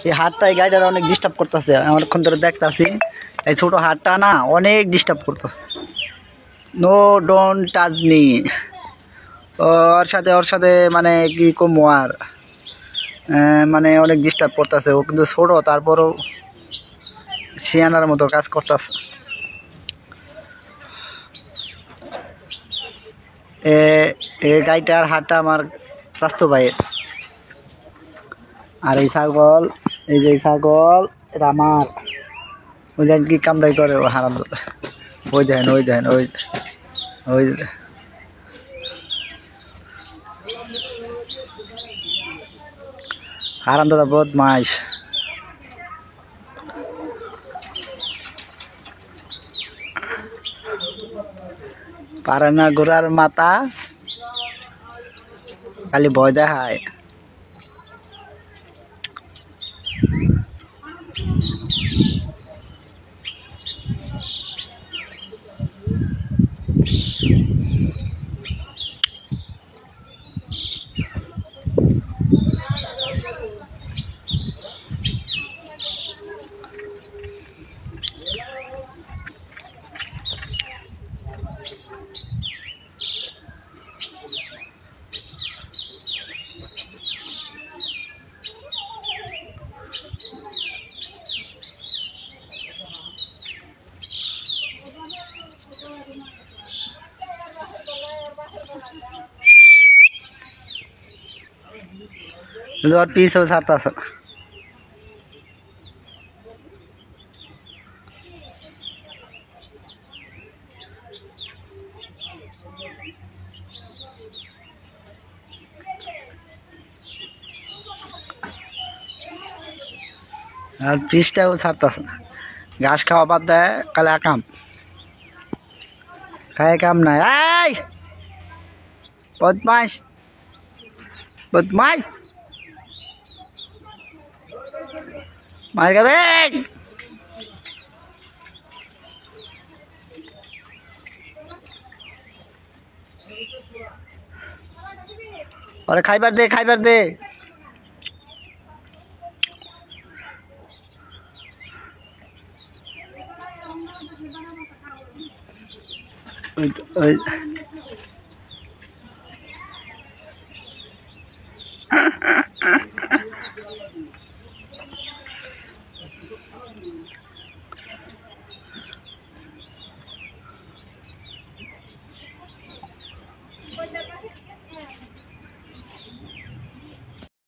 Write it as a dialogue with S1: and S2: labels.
S1: এই হাটটা এই গাড়িটার অনেক ডিস্টার্ব করতেছে, অনেকক্ষণ ধরে দেখতেছি এই ছোট হাটটা না অনেক ডিস্টার্ব করতেছে। No don't touch me. ওর সাথে মানে কি কমো আর, মানে অনেক ডিস্টার্ব করতেছে। ও কিন্তু ছোট, তারপরও শিয়ানার মতো কাজ করতেছে। এই গাইটার হাটটা আমার স্বাস্থ্য ভাইয়ের। আর এই ছাগল, এই যে ছাগল এটা আমার। ওই দেখেন কি কামড়াই করে ও হারাম দাদা। ওই দেখেন ওই দেখেন ওই ওই হারাম দাদা বদমাইশ। পারে না ঘোড়ার মাথা, খালি ভয় দেখায়। আর পিছও ছাড়তেছে না। আর পিসটাও ছাড়তেছে না। ঘাস খাওয়া বাদ দেয়, কালে আকাম খায়, কাম নাই। এই বদমাইশ বদমাইশ, মার খাবে। ওরে খাইবার দে, খাইবার দে। ওই